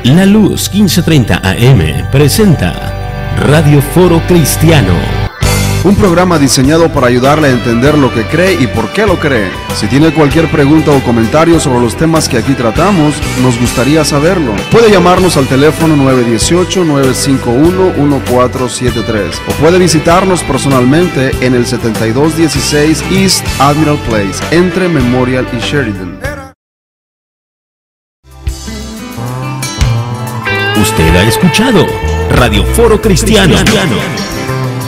La Luz 1530 AM presenta Radio Foro Cristiano. Un programa diseñado para ayudarle a entender lo que cree y por qué lo cree. Si tiene cualquier pregunta o comentario sobre los temas que aquí tratamos, nos gustaría saberlo. Puede llamarnos al teléfono 918-951-1473 o puede visitarnos personalmente en el 7216 East Admiral Place, entre Memorial y Sheridan. Usted ha escuchado Radio Foro Cristiano.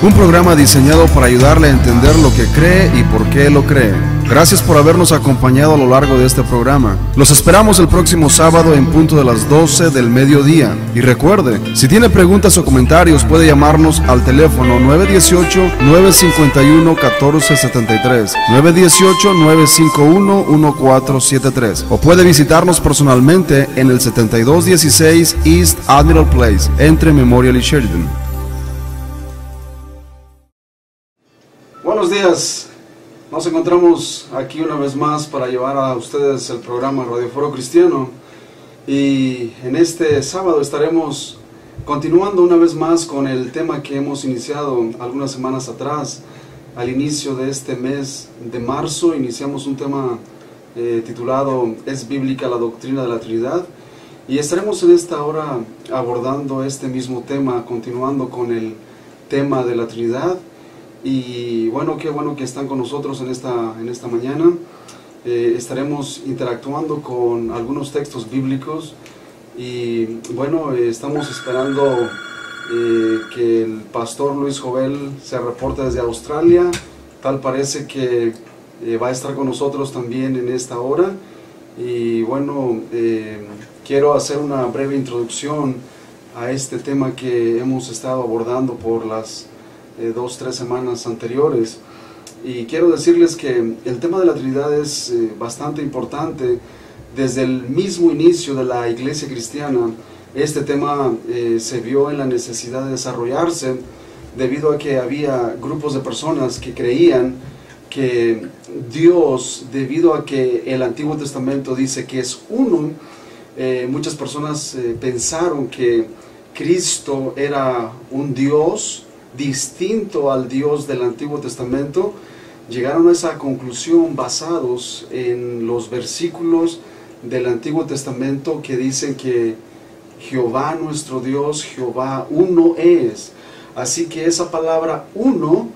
Un programa diseñado para ayudarle a entender lo que cree y por qué lo cree. Gracias por habernos acompañado a lo largo de este programa. Los esperamos el próximo sábado en punto de las 12 del mediodía. Y recuerde, si tiene preguntas o comentarios puede llamarnos al teléfono 918-951-1473, 918-951-1473 o puede visitarnos personalmente en el 7216 East Admiral Place, entre Memorial y Sheridan. Buenos días. Nos encontramos aquí una vez más para llevar a ustedes el programa Radio Foro Cristiano, y en este sábado estaremos continuando una vez más con el tema que hemos iniciado algunas semanas atrás. Al inicio de este mes de marzo iniciamos un tema titulado ¿Es bíblica la doctrina de la Trinidad? Y estaremos en esta hora abordando este mismo tema, continuando con el tema de la Trinidad. Y bueno, qué bueno que están con nosotros en esta mañana. Estaremos interactuando con algunos textos bíblicos y bueno, estamos esperando que el pastor Luis Jovel se reporte desde Australia. Tal parece que va a estar con nosotros también en esta hora. Y bueno, quiero hacer una breve introducción a este tema que hemos estado abordando por las 2-3 semanas anteriores, y quiero decirles que el tema de la Trinidad es bastante importante. Desde el mismo inicio de la iglesia cristiana este tema se vio en la necesidad de desarrollarse, debido a que había grupos de personas que creían que Dios, debido a que el Antiguo Testamento dice que es uno, muchas personas pensaron que Cristo era un Dios distinto al Dios del Antiguo Testamento. Llegaron a esa conclusión basados en los versículos del Antiguo Testamento que dicen que Jehová nuestro Dios, Jehová uno es. Así que esa palabra uno,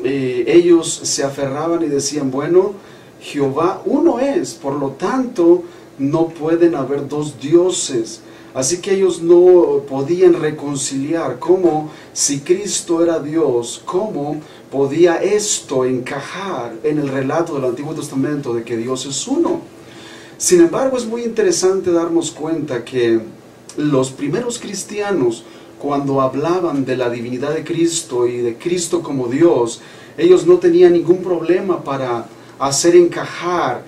ellos se aferraban y decían, bueno, Jehová uno es, por lo tanto no pueden haber dos dioses. Así que ellos no podían reconciliar cómo, si Cristo era Dios, cómo podía esto encajar en el relato del Antiguo Testamento de que Dios es uno. Sin embargo, es muy interesante darnos cuenta que los primeros cristianos, cuando hablaban de la divinidad de Cristo y de Cristo como Dios, ellos no tenían ningún problema para hacer encajar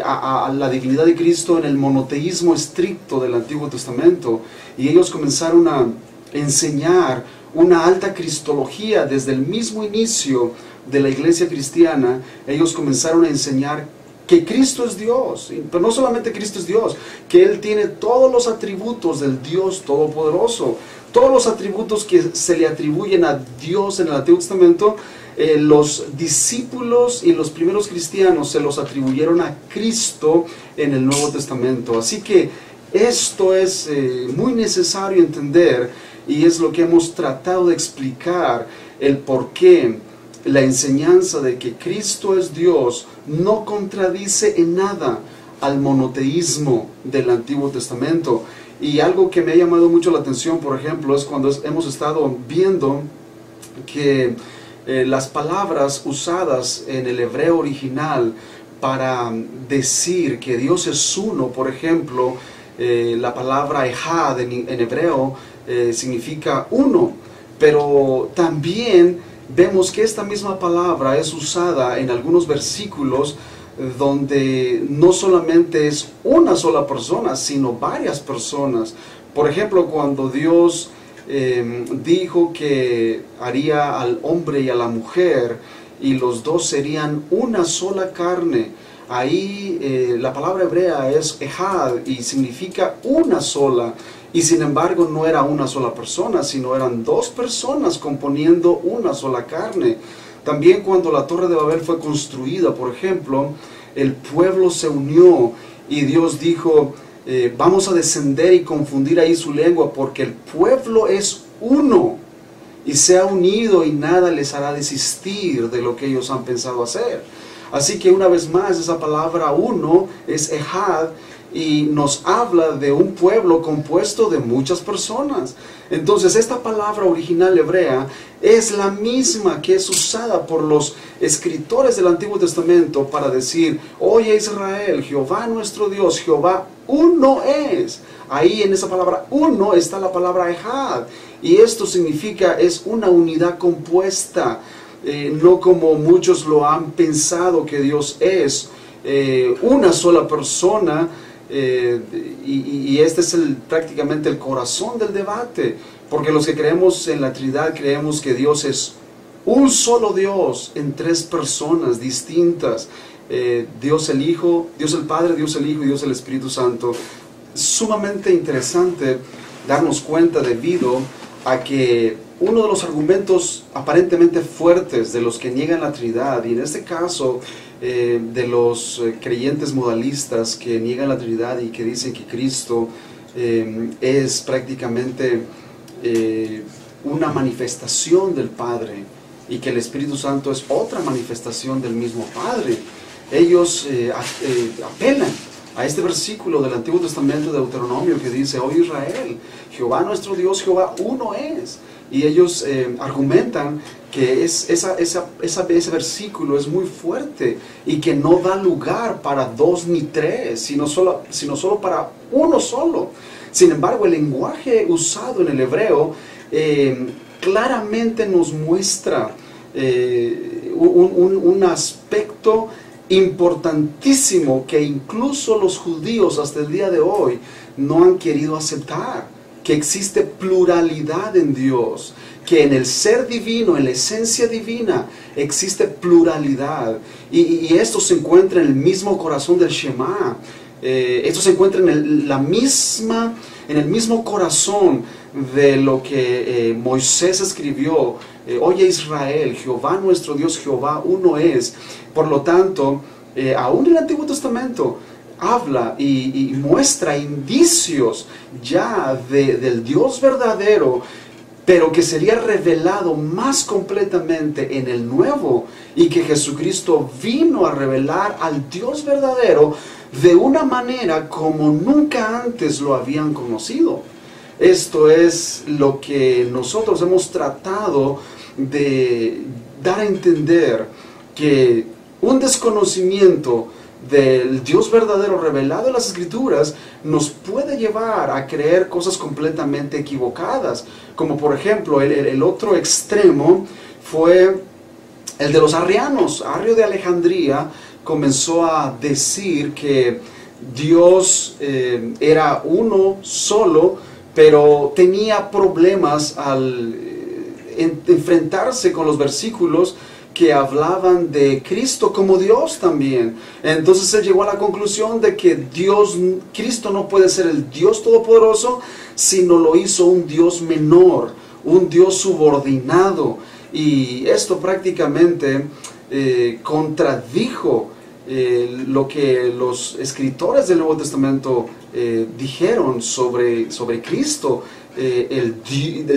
a la divinidad de Cristo en el monoteísmo estricto del Antiguo Testamento, y ellos comenzaron a enseñar una alta cristología. Desde el mismo inicio de la iglesia cristiana ellos comenzaron a enseñar que Cristo es Dios, pero no solamente Cristo es Dios, que Él tiene todos los atributos del Dios Todopoderoso, todos los atributos que se le atribuyen a Dios en el Antiguo Testamento. Los discípulos y los primeros cristianos se los atribuyeron a Cristo en el Nuevo Testamento. Así que esto es muy necesario entender, y es lo que hemos tratado de explicar, el por qué la enseñanza de que Cristo es Dios no contradice en nada al monoteísmo del Antiguo Testamento. Y algo que me ha llamado mucho la atención, por ejemplo, es cuando hemos estado viendo que las palabras usadas en el hebreo original para decir que Dios es uno, por ejemplo, la palabra ejad en hebreo significa uno, pero también vemos que esta misma palabra es usada en algunos versículos donde no solamente es una sola persona, sino varias personas. Por ejemplo, cuando Dios dijo que haría al hombre y a la mujer y los dos serían una sola carne, Ahí la palabra hebrea es ejad y significa una sola. Y sin embargo no era una sola persona, sino eran dos personas componiendo una sola carne. También cuando la Torre de Babel fue construida, por ejemplo, el pueblo se unió y Dios dijo, vamos a descender y confundir ahí su lengua, porque el pueblo es uno y se ha unido y nada les hará desistir de lo que ellos han pensado hacer. Así que una vez más esa palabra uno es ejad, y nos habla de un pueblo compuesto de muchas personas. Entonces esta palabra original hebrea es la misma que es usada por los escritores del Antiguo Testamento para decir, oye Israel, Jehová nuestro Dios, Jehová uno es. Ahí en esa palabra uno está la palabra ejad, y esto significa es una unidad compuesta, no como muchos lo han pensado que Dios es una sola persona. Y este es prácticamente el corazón del debate, porque los que creemos en la Trinidad creemos que Dios es un solo Dios en tres personas distintas, Dios el Hijo, Dios el Padre, Dios el Hijo y Dios el Espíritu Santo. Sumamente interesante darnos cuenta debido a que uno de los argumentos aparentemente fuertes de los que niegan la Trinidad, y en este caso de los creyentes modalistas que niegan la Trinidad y que dicen que Cristo es prácticamente una manifestación del Padre y que el Espíritu Santo es otra manifestación del mismo Padre. Ellos apelan a este versículo del Antiguo Testamento de Deuteronomio que dice, oh Israel, Jehová nuestro Dios, Jehová uno es. Y ellos argumentan que ese versículo es muy fuerte y que no da lugar para dos ni tres, sino solo para uno solo. Sin embargo, el lenguaje usado en el hebreo claramente nos muestra un aspecto importantísimo que incluso los judíos hasta el día de hoy no han querido aceptar, que existe pluralidad en Dios, que en el ser divino, en la esencia divina, existe pluralidad. Y esto se encuentra en el mismo corazón del Shema. Esto se encuentra en el mismo corazón de lo que Moisés escribió. Oye Israel, Jehová nuestro Dios, Jehová uno es. Por lo tanto, aún en el Antiguo Testamento, habla y muestra indicios ya del Dios verdadero, pero que sería revelado más completamente en el Nuevo, y que Jesucristo vino a revelar al Dios verdadero de una manera como nunca antes lo habían conocido. Esto es lo que nosotros hemos tratado de dar a entender, que un desconocimiento del Dios verdadero revelado en las Escrituras nos puede llevar a creer cosas completamente equivocadas, como por ejemplo el otro extremo fue el de los arrianos. Arrio de Alejandría comenzó a decir que Dios era uno solo, pero tenía problemas al enfrentarse con los versículos que hablaban de Cristo como Dios también. Entonces él llegó a la conclusión de que Cristo no puede ser el Dios Todopoderoso, sino lo hizo un Dios menor, un Dios subordinado. Y esto prácticamente contradijo lo que los escritores del Nuevo Testamento dijeron sobre Cristo. El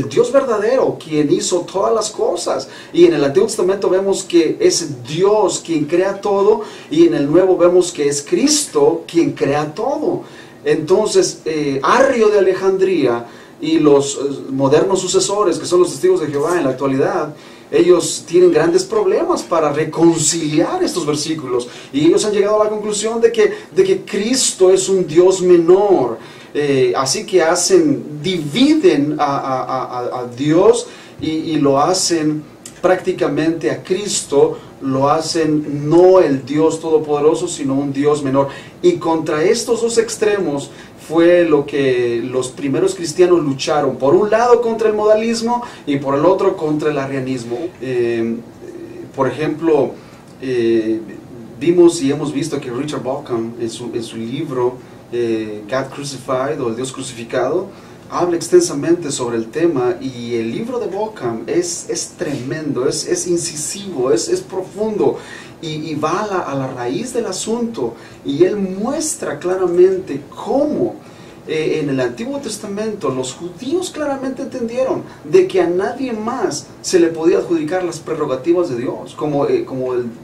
Dios verdadero, quien hizo todas las cosas. Y en el Antiguo Testamento vemos que es Dios quien crea todo, y en el Nuevo vemos que es Cristo quien crea todo. Entonces Arrio de Alejandría y los modernos sucesores, que son los testigos de Jehová en la actualidad, ellos tienen grandes problemas para reconciliar estos versículos, y ellos han llegado a la conclusión de que Cristo es un Dios menor. Así que dividen a Dios y lo hacen prácticamente a Cristo, lo hacen no el Dios Todopoderoso, sino un Dios menor. Y contra estos dos extremos fue lo que los primeros cristianos lucharon. Por un lado contra el modalismo y por el otro contra el arrianismo. Por ejemplo, vimos y hemos visto que Richard Bauckham en su libro God Crucified, o El Dios Crucificado, habla extensamente sobre el tema, y el libro de Bauckham es tremendo, es incisivo, es profundo, y va a la raíz del asunto, y él muestra claramente cómo en el Antiguo Testamento los judíos claramente entendieron de que a nadie más se le podía adjudicar las prerrogativas de Dios, como el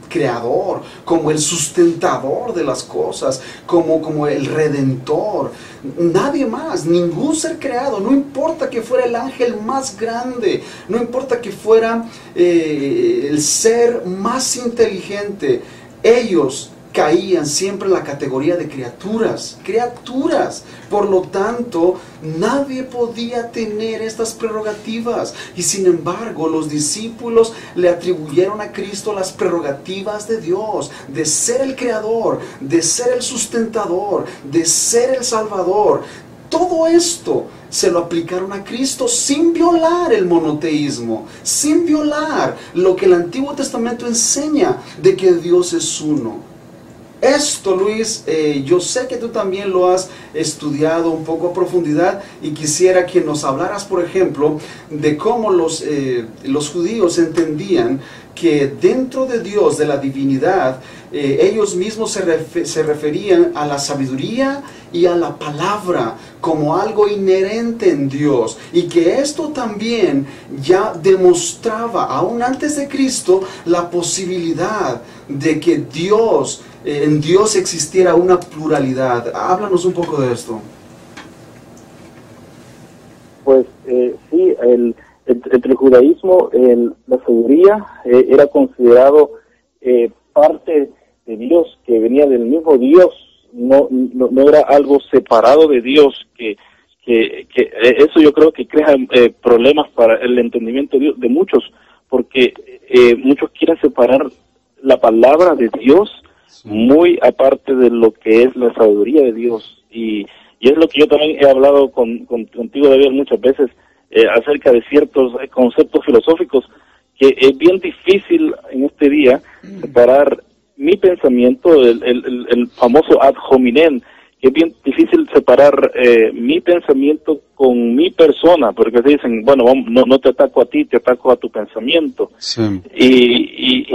creador, como el sustentador de las cosas, como el redentor. Nadie más, ningún ser creado, no importa que fuera el ángel más grande, no importa que fuera el ser más inteligente, ellos caían siempre en la categoría de criaturas. Por lo tanto, nadie podía tener estas prerrogativas. Y sin embargo, los discípulos le atribuyeron a Cristo las prerrogativas de Dios, de ser el creador, de ser el sustentador, de ser el salvador. Todo esto se lo aplicaron a Cristo sin violar el monoteísmo, sin violar lo que el Antiguo Testamento enseña de que Dios es uno. Esto, Luis, yo sé que tú también lo has estudiado un poco a profundidad, y quisiera que nos hablaras, por ejemplo, de cómo los judíos entendían que dentro de Dios, de la divinidad, ellos mismos se referían a la sabiduría y a la palabra como algo inherente en Dios, y que esto también ya demostraba, aún antes de Cristo, la posibilidad de que en Dios existiera una pluralidad. Háblanos un poco de esto. Pues sí, entre el judaísmo, la sabiduría era considerado parte de Dios, que venía del mismo Dios, no era algo separado de Dios, que eso yo creo que crea problemas para el entendimiento de muchos, porque muchos quieren separar la palabra de Dios muy aparte de lo que es la sabiduría de Dios, y es lo que yo también he hablado contigo, David, muchas veces, acerca de ciertos conceptos filosóficos, que es bien difícil en este día separar mi pensamiento, el famoso ad hominem, que es bien difícil separar mi pensamiento con mi persona, porque se dicen, bueno, no te ataco a ti, te ataco a tu pensamiento. Sí. Y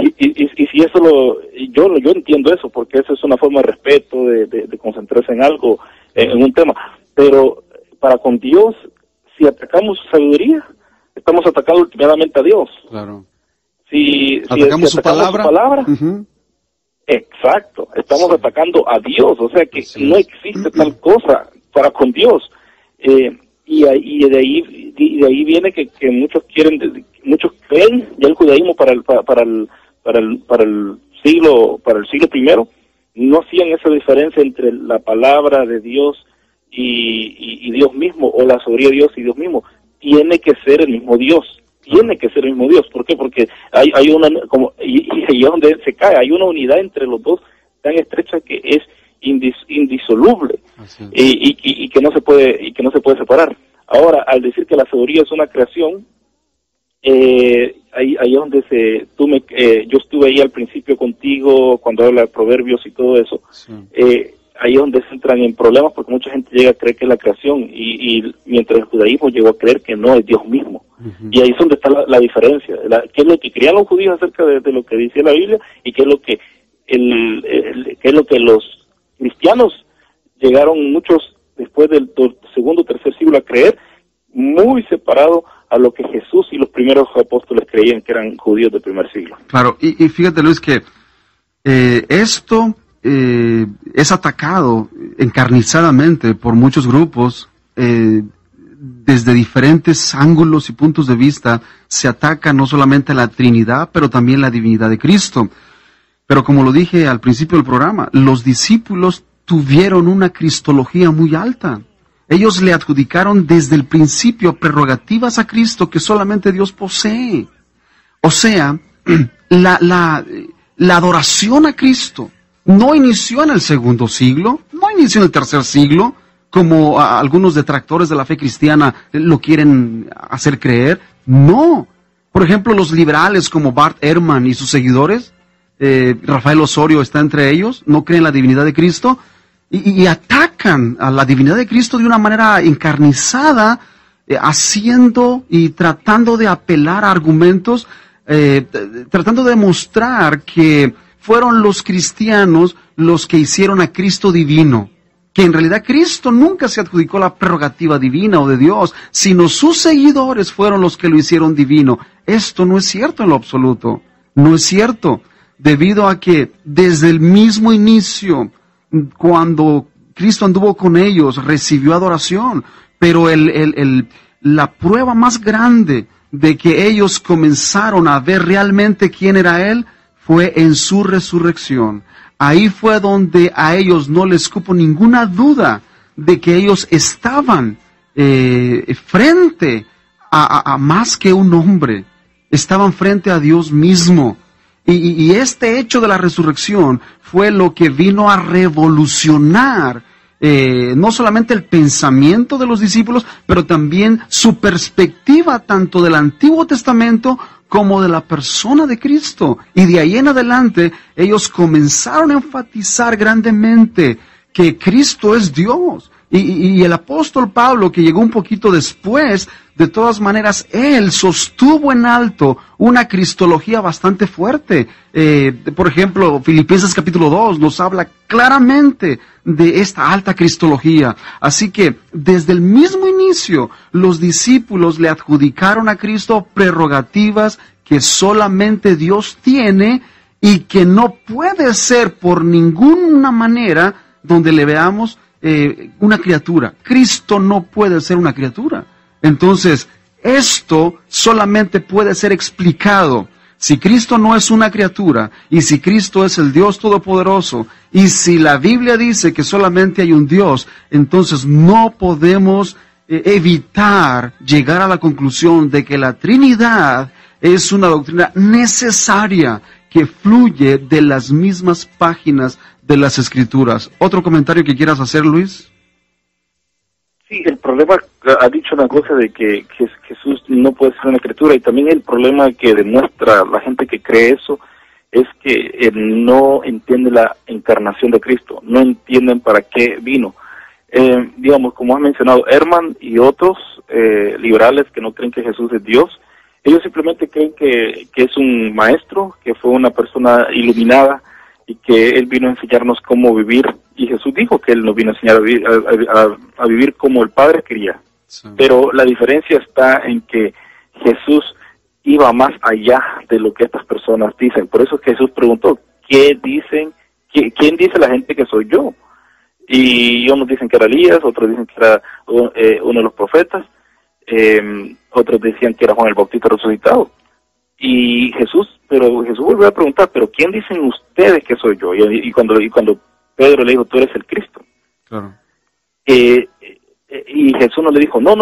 si eso yo entiendo eso, porque eso es una forma de respeto, de concentrarse en algo, en un tema. Pero para con Dios, si atacamos su sabiduría, estamos atacando últimamente a Dios. Claro. Si atacamos su palabra, uh-huh. Exacto, estamos atacando a Dios, o sea que no existe tal cosa para con Dios, y de ahí viene que muchos creen ya el judaísmo para el siglo I no hacían esa diferencia entre la palabra de Dios y Dios mismo, o la sabiduría de Dios y Dios mismo. Tiene que ser el mismo Dios. Tiene que ser el mismo Dios. ¿Por qué? Porque hay una, y es donde se cae, hay una unidad entre los dos tan estrecha que es indisoluble, y que no se puede separar. Ahora, al decir que la sabiduría es una creación, ahí es donde yo estuve ahí al principio contigo cuando habla de proverbios y todo eso. Sí. Ahí es donde se entran en problemas, porque mucha gente llega a creer que es la creación, y mientras el judaísmo llegó a creer que no, es Dios mismo. Uh-huh. Y ahí es donde está la diferencia, qué es lo que creían los judíos acerca de lo que dice la Biblia, y qué es lo que qué es lo que los cristianos llegaron muchos después del segundo o tercer siglo a creer, muy separado a lo que Jesús y los primeros apóstoles creían, que eran judíos del primer siglo. Claro, y fíjate, Luis, que esto es atacado encarnizadamente por muchos grupos, desde diferentes ángulos y puntos de vista. Se ataca no solamente a la Trinidad, pero también la divinidad de Cristo. Pero como lo dije al principio del programa, los discípulos tuvieron una cristología muy alta. Ellos le adjudicaron desde el principio prerrogativas a Cristo que solamente Dios posee. O sea, la adoración a Cristo no inició en el segundo siglo, no inició en el tercer siglo, como algunos detractores de la fe cristiana lo quieren hacer creer. No. Por ejemplo, los liberales como Bart Ehrman y sus seguidores Rafael Osorio está entre ellos, no creen en la divinidad de Cristo, y atacan a la divinidad de Cristo de una manera encarnizada, haciendo y tratando de apelar a argumentos, tratando de demostrar que fueron los cristianos los que hicieron a Cristo divino, que en realidad Cristo nunca se adjudicó la prerrogativa divina o de Dios, sino sus seguidores fueron los que lo hicieron divino. Esto no es cierto en lo absoluto, no es cierto, debido a que desde el mismo inicio, cuando Cristo anduvo con ellos, recibió adoración, pero la prueba más grande de que ellos comenzaron a ver realmente quién era Él fue en su resurrección. Ahí fue donde a ellos no les cupo ninguna duda de que ellos estaban frente a más que un hombre, estaban frente a Dios mismo. Y este hecho de la resurrección fue lo que vino a revolucionar no solamente el pensamiento de los discípulos, pero también su perspectiva tanto del Antiguo Testamento como de la persona de Cristo. Y de ahí en adelante ellos comenzaron a enfatizar grandemente que Cristo es Dios. Y el apóstol Pablo, que llegó un poquito después, de todas maneras, él sostuvo en alto una cristología bastante fuerte. Por ejemplo, Filipenses capítulo 2 nos habla claramente de esta alta cristología. Así que, desde el mismo inicio, los discípulos le adjudicaron a Cristo prerrogativas que solamente Dios tiene y que no puede ser por ninguna manera donde le veamos una criatura. Cristo no puede ser una criatura. Entonces, esto solamente puede ser explicado si Cristo no es una criatura, y si Cristo es el Dios Todopoderoso, y si la Biblia dice que solamente hay un Dios, entonces no podemos evitar llegar a la conclusión de que la Trinidad es una doctrina necesaria que fluye de las mismas páginas de las Escrituras. ¿Otro comentario que quieras hacer, Luis? Sí, el problema, ha dicho una cosa de que Jesús no puede ser una criatura, y también el problema que demuestra la gente que cree eso es que no entiende la encarnación de Cristo, no entienden para qué vino. Digamos, como has mencionado, Herman y otros liberales que no creen que Jesús es Dios, ellos simplemente creen que es un maestro, que fue una persona iluminada, y que Él vino a enseñarnos cómo vivir, y Jesús dijo que Él nos vino a enseñar a vivir como el Padre quería. Sí. Pero la diferencia está en que Jesús iba más allá de lo que estas personas dicen. Por eso es que Jesús preguntó, ¿quién dice la gente que soy yo? Y unos dicen que era Elías, otros dicen que era uno de los profetas, otros decían que era Juan el Bautista resucitado. Y Jesús volvió a preguntar, ¿pero quién dicen ustedes que soy yo? Y cuando Pedro le dijo, tú eres el Cristo. Claro. Y Jesús no le dijo, no,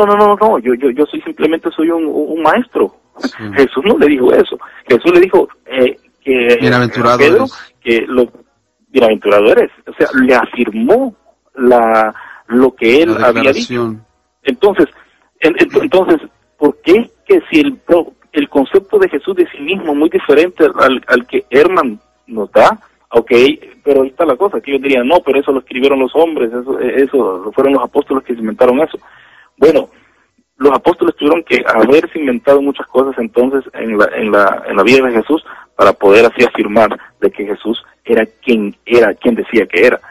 yo simplemente soy un maestro. Sí. Jesús no le dijo eso. Jesús le dijo que bienaventurado Pedro, eres. que bienaventurado eres. O sea, le afirmó lo que él había dicho. Entonces, ¿por qué que si el concepto de Jesús de sí mismo es muy diferente al que Herman nos da? Ok, pero ahí está la cosa, que ellos dirían, no, pero eso lo escribieron los hombres, eso fueron los apóstoles que se inventaron eso. Bueno, los apóstoles tuvieron que haberse inventado muchas cosas entonces en la vida de Jesús para poder así afirmar de que Jesús era quien decía que era.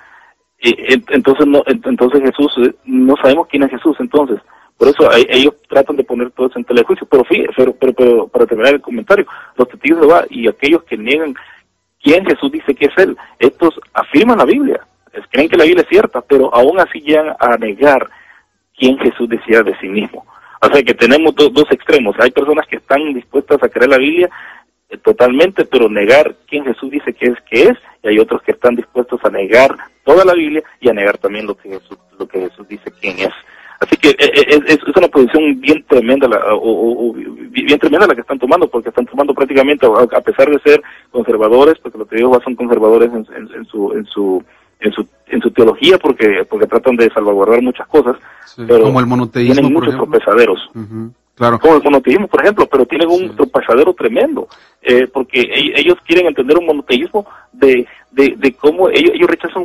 Entonces Jesús, no sabemos quién es Jesús entonces. Por eso ellos tratan de poner todo eso en tela de juicio. Pero para terminar el comentario, los testigos de Jehová y aquellos que niegan quién Jesús dice que es Él, estos afirman la Biblia, creen que la Biblia es cierta, pero aún así llegan a negar quién Jesús decía de sí mismo. O sea que tenemos dos extremos. Hay personas que están dispuestas a creer la Biblia totalmente, pero negar quién Jesús dice que es, y hay otros que están dispuestos a negar toda la Biblia y a negar también lo que Jesús dice quién es. Así que es una posición bien tremenda bien tremenda la que están tomando, porque están tomando prácticamente, a pesar de ser conservadores, porque los testigos son conservadores en su teología, porque tratan de salvaguardar muchas cosas, sí, pero como el monoteísmo, tienen muchos tropezaderos. Uh-huh. Claro. Como el monoteísmo, por ejemplo, pero tienen un pasadero tremendo, porque ellos quieren entender un monoteísmo de cómo ellos rechazan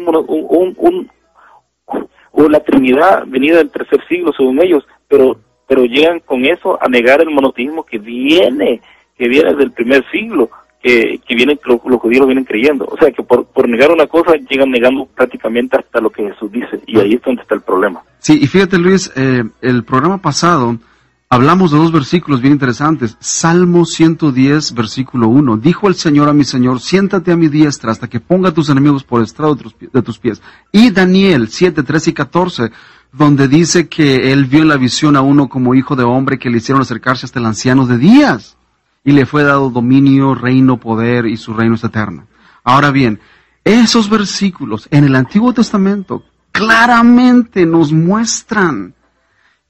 la Trinidad venida del tercer siglo, según ellos, pero llegan con eso a negar el monoteísmo que viene del primer siglo, que los judíos lo vienen creyendo. O sea, que por negar una cosa llegan negando prácticamente hasta lo que Jesús dice, y ahí es donde está el problema. Sí, y fíjate, Luis, el programa pasado hablamos de 2 versículos bien interesantes. Salmo 110, versículo 1. Dijo el Señor a mi Señor, siéntate a mi diestra hasta que ponga a tus enemigos por estrado de tus pies. Y Daniel 7, 13 y 14, donde dice que él vio en la visión a uno como hijo de hombre que le hicieron acercarse hasta el anciano de días. Y le fue dado dominio, reino, poder, y su reino es eterno. Ahora bien, esos versículos en el Antiguo Testamento claramente nos muestran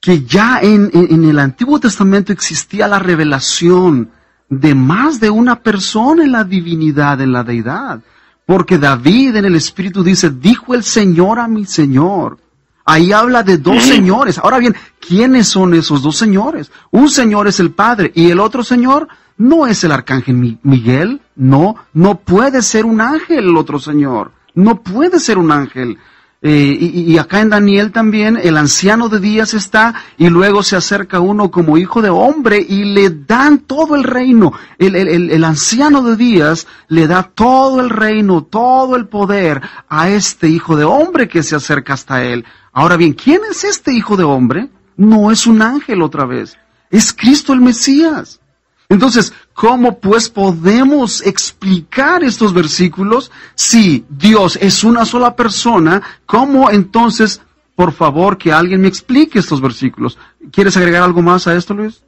que ya en el Antiguo Testamento existía la revelación de más de una persona en la divinidad, en la deidad. Porque David en el Espíritu dice, dijo el Señor a mi Señor. Ahí habla de 2 señores. Ahora bien, ¿quiénes son esos 2 señores? Un señor es el Padre y el otro señor no es el arcángel Miguel. No puede ser un ángel el otro señor. No puede ser un ángel. Y acá en Daniel también el anciano de días está, y luego se acerca uno como hijo de hombre y le dan todo el reino. El anciano de días le da todo el reino, todo el poder a este hijo de hombre que se acerca hasta él. Ahora bien, ¿quién es este hijo de hombre? No es un ángel otra vez, es Cristo el Mesías. Entonces, ¿cómo pues podemos explicar estos versículos? Si Dios es una sola persona, ¿cómo entonces, por favor, que alguien me explique estos versículos? ¿Quieres agregar algo más a esto, Luis?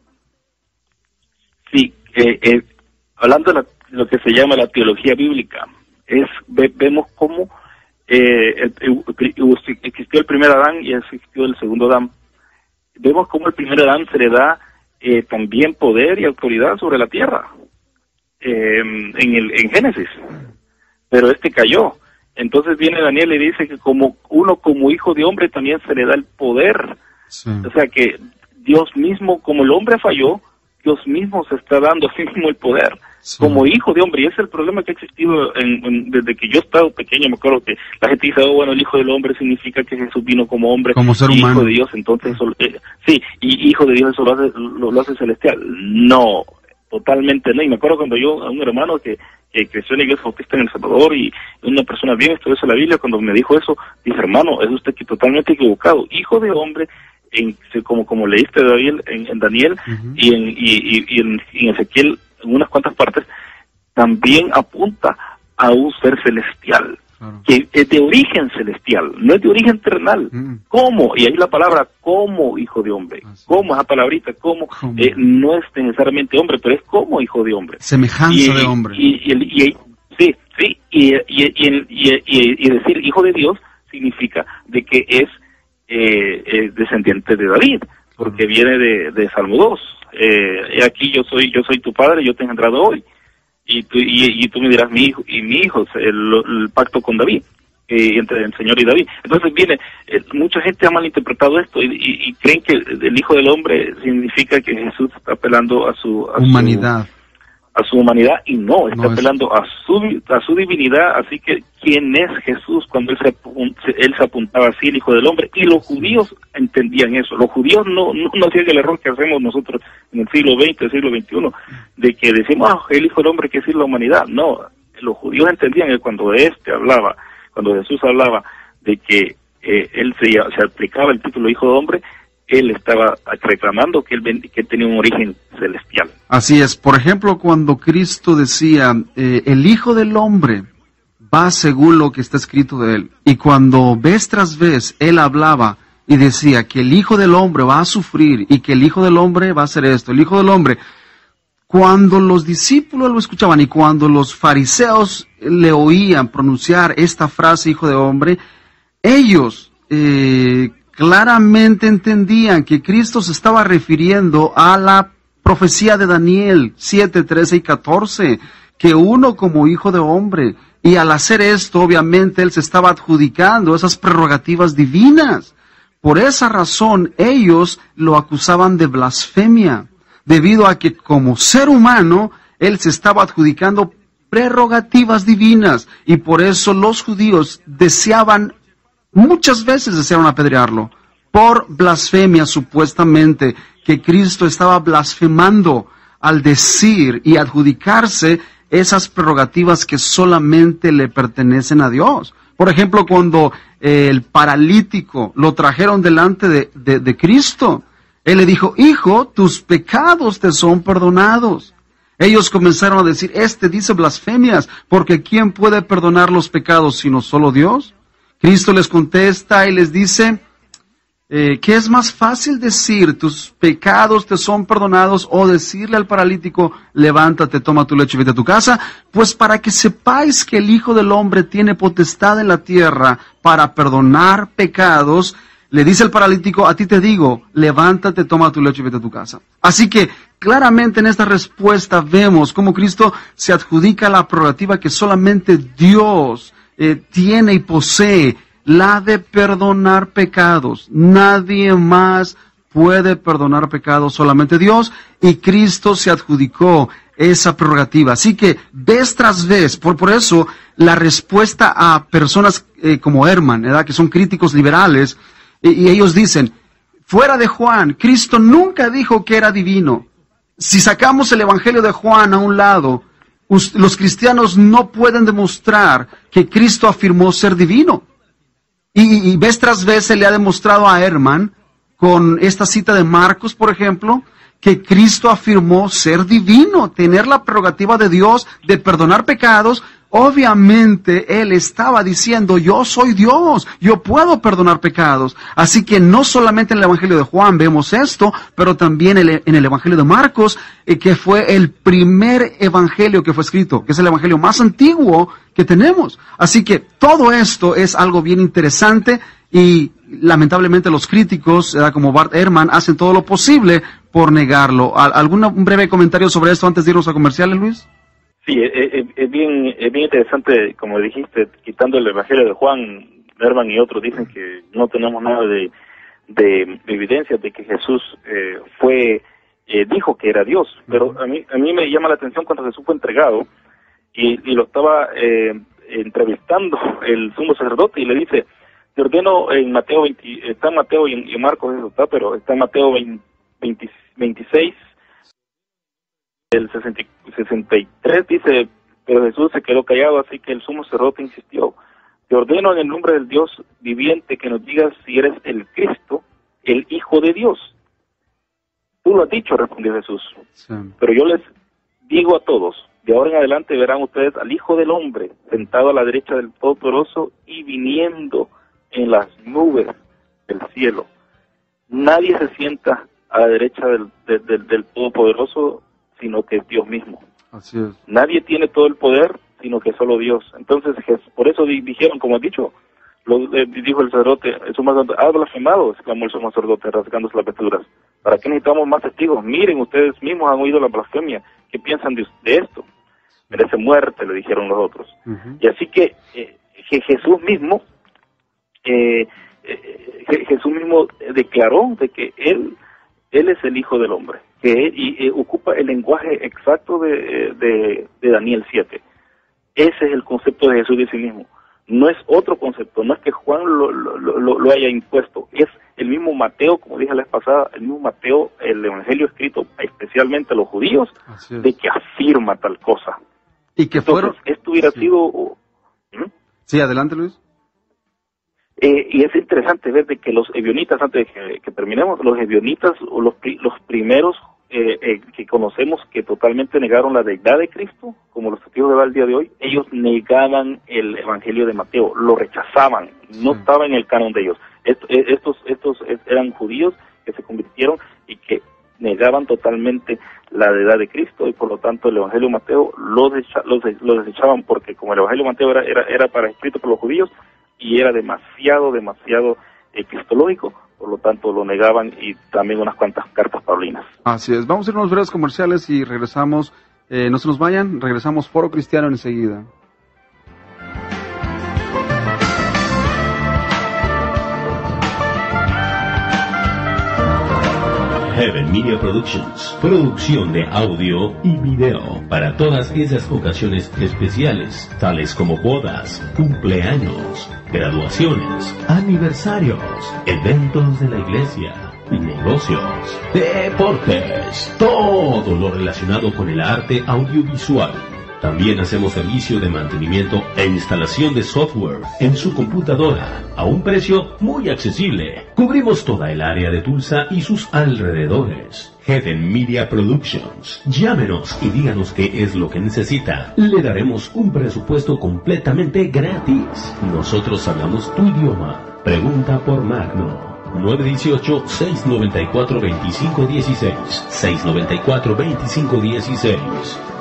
Sí, hablando de lo que se llama la teología bíblica, vemos cómo existió el primer Adán y existió el segundo Adán. Vemos cómo el primer Adán se le da también poder y autoridad sobre la tierra en Génesis, pero cayó. Entonces viene Daniel y dice que como hijo de hombre también se le da el poder. Sí. O sea que Dios mismo, como el hombre falló, Dios mismo se está dando a sí mismo el poder. Sí. Como hijo de hombre, y ese es el problema que ha existido desde que yo he estado pequeño. Me acuerdo que la gente dice, el hijo del hombre significa que Jesús vino como hombre, como ser humano, hijo de Dios, entonces sí, y hijo de Dios eso lo hace celestial. No, totalmente no. Y me acuerdo cuando a un hermano que creció en la iglesia bautista en El Salvador, y una persona bien estudiosa de la Biblia, cuando me dijo eso, dice, hermano, es usted totalmente equivocado. Hijo de hombre, como leíste David en Daniel, y en Ezequiel, en unas cuantas partes, también apunta a un ser celestial, que es de origen celestial, no es de origen terrenal. ¿Cómo? Y ahí la palabra como hijo de hombre. ¿Cómo? Esa palabrita, como, no es necesariamente hombre, pero es como hijo de hombre. Semejanza de hombre. Sí, y decir hijo de Dios significa de que es descendiente de David, porque viene de Salmo 2. Aquí yo soy tu padre, yo te he engendrado hoy, y tú me dirás mi hijo, el pacto con David, entre el Señor y David. Entonces mucha gente ha malinterpretado esto y creen que el hijo del hombre significa que Jesús está apelando a su humanidad. A su humanidad, y no, está apelando a su divinidad. Así que ¿quién es Jesús? Cuando él se apuntaba así, el hijo del hombre, y los judíos entendían eso. Los judíos no hacían el error que hacemos nosotros en el siglo XX, el siglo XXI, de que decimos, el hijo del hombre quiere decir la humanidad. No, los judíos entendían que cuando Jesús hablaba de que él se aplicaba el título de hijo de hombre, él estaba reclamando que él tenía un origen celestial. Así es. Por ejemplo, cuando Cristo decía, el Hijo del Hombre va según lo que está escrito de él. Y cuando vez tras vez él hablaba y decía que el Hijo del Hombre va a sufrir y que el Hijo del Hombre va a hacer esto, el Hijo del Hombre, cuando los discípulos lo escuchaban y cuando los fariseos le oían pronunciar esta frase, Hijo de Hombre, ellos claramente entendían que Cristo se estaba refiriendo a la profecía de Daniel 7, 13 y 14, que uno como hijo de hombre, y al hacer esto, obviamente, él se estaba adjudicando esas prerrogativas divinas, por esa razón ellos lo acusaban de blasfemia, debido a que como ser humano, él se estaba adjudicando prerrogativas divinas, y por eso los judíos muchas veces desearon apedrearlo, por blasfemia supuestamente, que Cristo estaba blasfemando al decir y adjudicarse esas prerrogativas que solamente le pertenecen a Dios. Por ejemplo, cuando el paralítico lo trajeron delante de Cristo, él le dijo: hijo, tus pecados te son perdonados. Ellos comenzaron a decir: este dice blasfemias, porque ¿quién puede perdonar los pecados sino solo Dios? Cristo les contesta y les dice: ¿qué es más fácil decir, tus pecados te son perdonados, o decirle al paralítico, levántate, toma tu lecho y vete a tu casa? Pues para que sepáis que el Hijo del Hombre tiene potestad en la tierra para perdonar pecados, le dice el paralítico: a ti te digo, levántate, toma tu lecho y vete a tu casa. Así que claramente en esta respuesta vemos cómo Cristo se adjudica la prerrogativa que solamente Dios tiene y posee, la de perdonar pecados. Nadie más puede perdonar pecados, solamente Dios, y Cristo se adjudicó esa prerrogativa. Así que vez tras vez, por eso la respuesta a personas como Herman, ¿verdad?, que son críticos liberales, y ellos dicen: fuera de Juan, Cristo nunca dijo que era divino. Si sacamos el Evangelio de Juan a un lado, los cristianos no pueden demostrar que Cristo afirmó ser divino. Y vez tras vez se le ha demostrado a Herman, con esta cita de Marcos, por ejemplo, que Cristo afirmó ser divino, tener la prerrogativa de Dios de perdonar pecados. Obviamente Él estaba diciendo: yo soy Dios, yo puedo perdonar pecados. Así que no solamente en el Evangelio de Juan vemos esto, pero también en el Evangelio de Marcos, que fue el primer evangelio que fue escrito, que es el evangelio más antiguo que tenemos. Así que todo esto es algo bien interesante, y lamentablemente los críticos, como Bart Ehrman, hacen todo lo posible por negarlo. ¿Un breve comentario sobre esto antes de irnos a comerciales, Luis? Sí, es bien interesante, como dijiste, quitando el Evangelio de Juan, Herman y otros dicen que no tenemos nada de evidencia de que Jesús dijo que era Dios, pero a mí me llama la atención cuando Jesús fue entregado y lo estaba entrevistando el sumo sacerdote, y le dice: te ordeno en Mateo 20, está en Mateo y en Marcos eso está, pero está en Mateo 26, el 63 dice: pero Jesús se quedó callado, así que el sumo sacerdote insistió: te ordeno en el nombre del Dios viviente que nos digas si eres el Cristo, el Hijo de Dios. Tú lo has dicho, respondió Jesús. Sí. Pero yo les digo a todos, de ahora en adelante verán ustedes al Hijo del Hombre sentado a la derecha del Todopoderoso y viniendo en las nubes del cielo. Nadie se sienta a la derecha del Todopoderoso sino que es Dios mismo. Así es. Nadie tiene todo el poder sino que solo Dios. Entonces, por eso dijeron, como has dicho, dijo el sacerdote, el sumo sacerdote: has blasfemado, exclamó el sumo sacerdote rasgándose las vestiduras. ¿Para qué necesitamos más testigos? Miren, ustedes mismos han oído la blasfemia. ¿Qué piensan de esto? Merece muerte, le dijeron los otros. Y así que Jesús mismo declaró de que él es el Hijo del Hombre, y ocupa el lenguaje exacto de Daniel 7. Ese es el concepto de Jesús de sí mismo. No es otro concepto, no es que Juan lo haya impuesto, es el mismo Mateo, como dije la vez pasada, el mismo Mateo, el Evangelio escrito especialmente a los judíos, de que afirma tal cosa. Y que entonces, esto hubiera sido... Sí, adelante, Luis. Y es interesante ver de que los ebionitas, antes de que terminemos, los ebionitas, o los primeros que conocemos que totalmente negaron la deidad de Cristo, como los testigos de Jehová el día de hoy, ellos negaban el Evangelio de Mateo, lo rechazaban, no estaba en el canon de ellos. Estos eran judíos que se convirtieron y que negaban totalmente la deidad de Cristo, y por lo tanto el Evangelio de Mateo lo desechaban, porque como el Evangelio de Mateo era para escrito por los judíos y era demasiado cristológico, por lo tanto lo negaban, y también unas cuantas cartas paulinas. Así es. Vamos a ir a unos breves comerciales y regresamos. No se nos vayan, regresamos Foro Cristiano enseguida. Heaven Media Productions, producción de audio y video para todas esas ocasiones especiales, tales como bodas, cumpleaños, graduaciones, aniversarios, eventos de la iglesia, negocios, deportes, todo lo relacionado con el arte audiovisual. También hacemos servicio de mantenimiento e instalación de software en su computadora a un precio muy accesible. Cubrimos toda el área de Tulsa y sus alrededores. Heaven Media Productions. Llámenos y díganos qué es lo que necesita. Le daremos un presupuesto completamente gratis. Nosotros hablamos tu idioma. Pregunta por Magno. 918-694-2516. 694-2516.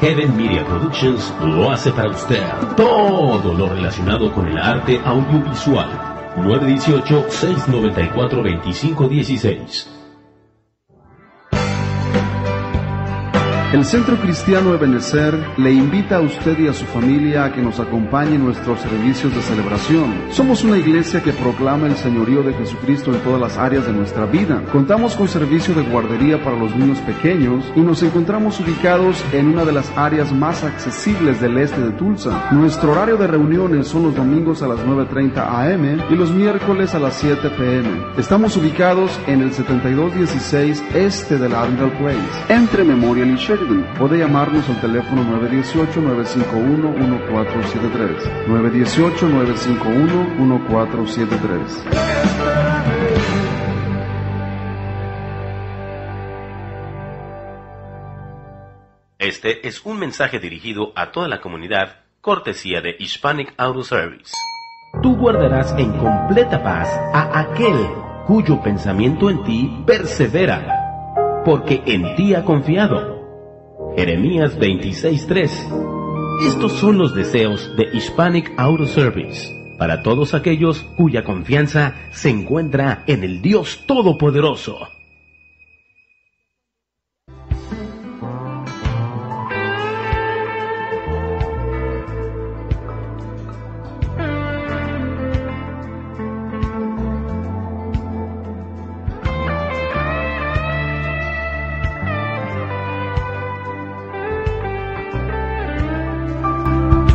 Heaven Media Productions lo hace para usted. Todo lo relacionado con el arte audiovisual. 918-694-2516. El Centro Cristiano Ebenezer le invita a usted y a su familia a que nos acompañe en nuestros servicios de celebración. Somos una iglesia que proclama el señorío de Jesucristo en todas las áreas de nuestra vida. Contamos con servicio de guardería para los niños pequeños y nos encontramos ubicados en una de las áreas más accesibles del este de Tulsa. Nuestro horario de reuniones son los domingos a las 9:30 a.m. y los miércoles a las 7 p.m. Estamos ubicados en el 7216 este de la Arundel Place, entre Memorial y Sheridan. Puede llamarnos al teléfono 918-951-1473. 918-951-1473. Este es un mensaje dirigido a toda la comunidad, cortesía de Hispanic Auto Service. Tú guardarás en completa paz a aquel cuyo pensamiento en ti persevera, porque en ti ha confiado. Jeremías 26:3. Estos son los deseos de Hispanic Auto Service para todos aquellos cuya confianza se encuentra en el Dios Todopoderoso.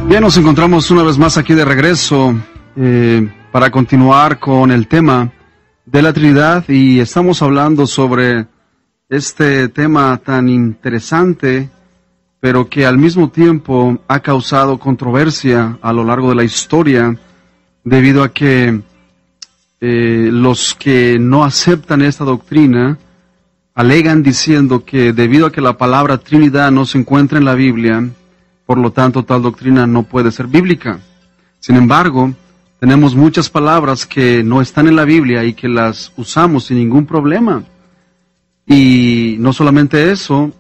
Bien, nos encontramos una vez más aquí de regreso para continuar con el tema de la Trinidad, y estamos hablando sobre este tema tan interesante, pero que al mismo tiempo ha causado controversia a lo largo de la historia, debido a que los que no aceptan esta doctrina alegan diciendo que debido a que la palabra Trinidad no se encuentra en la Biblia, por lo tanto, tal doctrina no puede ser bíblica. Sin embargo, tenemos muchas palabras que no están en la Biblia y que las usamos sin ningún problema. Y no solamente eso,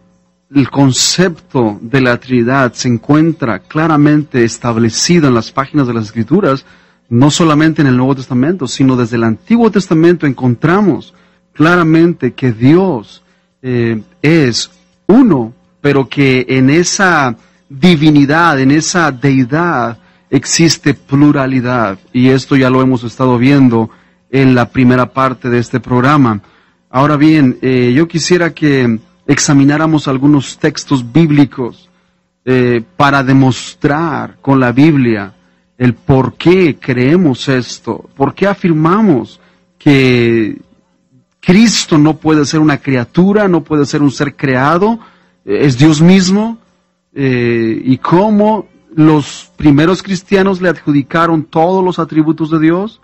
el concepto de la Trinidad se encuentra claramente establecido en las páginas de las Escrituras, no solamente en el Nuevo Testamento, sino desde el Antiguo Testamento encontramos claramente que Dios es uno, pero que en esa divinidad, en esa deidad, existe pluralidad, y esto ya lo hemos estado viendo en la primera parte de este programa. Ahora bien, yo quisiera que examináramos algunos textos bíblicos para demostrar con la Biblia el por qué creemos esto, por qué afirmamos que Cristo no puede ser una criatura, no puede ser un ser creado, es Dios mismo. Y cómo los primeros cristianos le adjudicaron todos los atributos de Dios,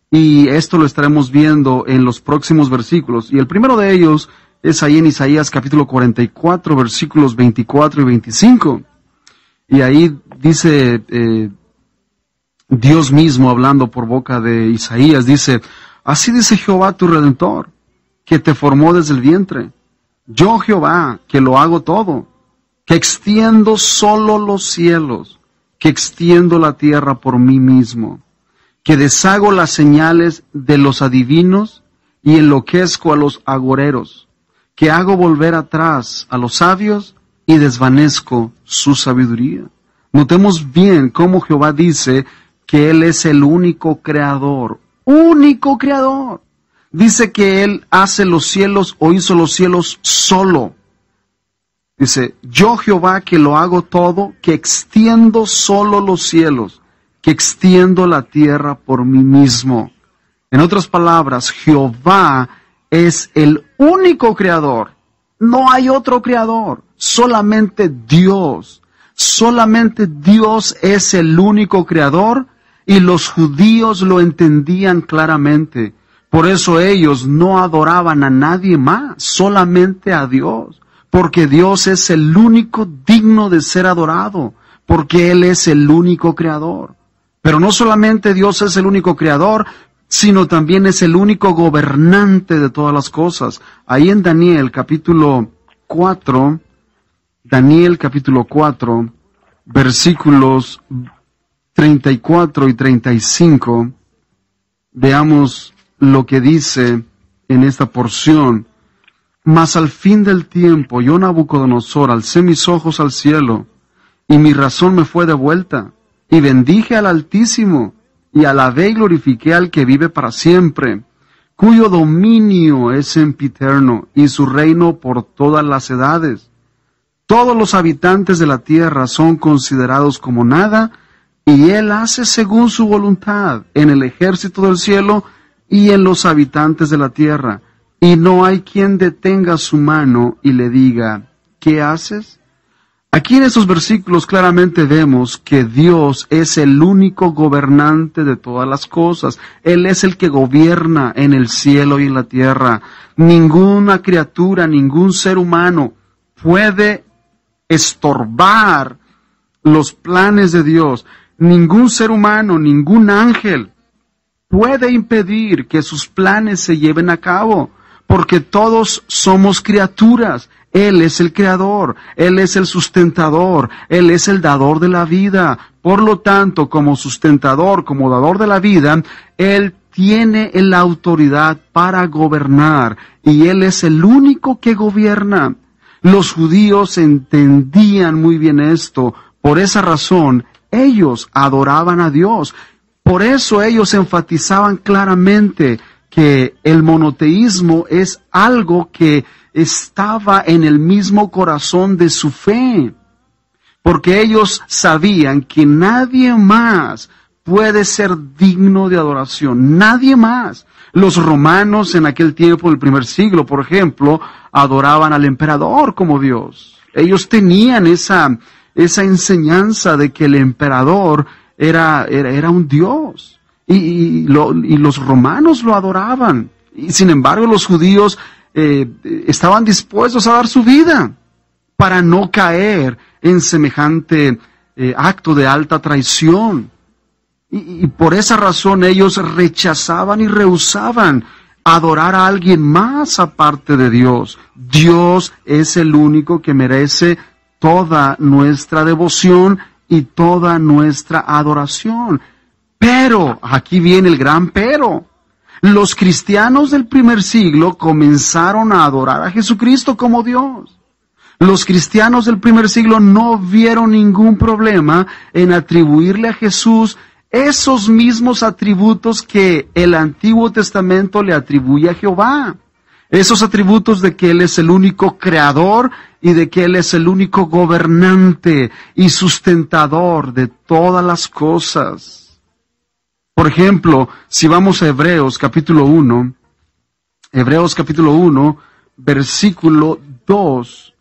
y esto lo estaremos viendo en los próximos versículos. Y el primero de ellos es ahí en Isaías capítulo 44, versículos 24 y 25. Y ahí dice Dios mismo, hablando por boca de Isaías, dice: así dice Jehová tu Redentor, que te formó desde el vientre. Yo Jehová, que lo hago todo, que extiendo solo los cielos, que extiendo la tierra por mí mismo, que deshago las señales de los adivinos y enloquezco a los agoreros, que hago volver atrás a los sabios y desvanezco su sabiduría. Notemos bien cómo Jehová dice que Él es el único creador, Dice que Él hace los cielos o hizo los cielos solo. Dice, yo Jehová que lo hago todo, que extiendo solo los cielos, que extiendo la tierra por mí mismo. En otras palabras, Jehová es el único creador. No hay otro creador, solamente Dios. Solamente Dios es el único creador y los judíos lo entendían claramente. Por eso ellos no adoraban a nadie más, solamente a Dios. Porque Dios es el único digno de ser adorado, porque Él es el único creador. Pero no solamente Dios es el único creador, sino también es el único gobernante de todas las cosas. Ahí en Daniel capítulo 4, versículos 34 y 35, veamos lo que dice en esta porción. Mas al fin del tiempo, yo Nabucodonosor alcé mis ojos al cielo, y mi razón me fue devuelta, y bendije al Altísimo, y alabé y glorifiqué al que vive para siempre, cuyo dominio es sempiterno, y su reino por todas las edades. Todos los habitantes de la tierra son considerados como nada, y Él hace según su voluntad en el ejército del cielo y en los habitantes de la tierra. Y no hay quien detenga su mano y le diga, ¿qué haces? Aquí en estos versículos claramente vemos que Dios es el único gobernante de todas las cosas. Él es el que gobierna en el cielo y en la tierra. Ninguna criatura, ningún ser humano puede estorbar los planes de Dios. Ningún ser humano, ningún ángel puede impedir que sus planes se lleven a cabo, porque todos somos criaturas. Él es el creador, Él es el sustentador, Él es el dador de la vida. Por lo tanto, como sustentador, como dador de la vida, Él tiene la autoridad para gobernar, y Él es el único que gobierna. Los judíos entendían muy bien esto. Por esa razón, ellos adoraban a Dios. Por eso ellos enfatizaban claramente que el monoteísmo es algo que estaba en el mismo corazón de su fe. Porque ellos sabían que nadie más puede ser digno de adoración. Nadie más. Los romanos en aquel tiempo del primer siglo, por ejemplo, adoraban al emperador como Dios. Ellos tenían esa enseñanza de que el emperador era un Dios. Y los romanos lo adoraban. Y sin embargo los judíos estaban dispuestos a dar su vida para no caer en semejante acto de alta traición. Y por esa razón ellos rechazaban y rehusaban adorar a alguien más aparte de Dios. Dios es el único que merece toda nuestra devoción y toda nuestra adoración. Pero, aquí viene el gran pero. Los cristianos del primer siglo comenzaron a adorar a Jesucristo como Dios. Los cristianos del primer siglo no vieron ningún problema en atribuirle a Jesús esos mismos atributos que el Antiguo Testamento le atribuye a Jehová. Esos atributos de que Él es el único creador y de que Él es el único gobernante y sustentador de todas las cosas. Por ejemplo, si vamos a Hebreos capítulo 1, versículo 2,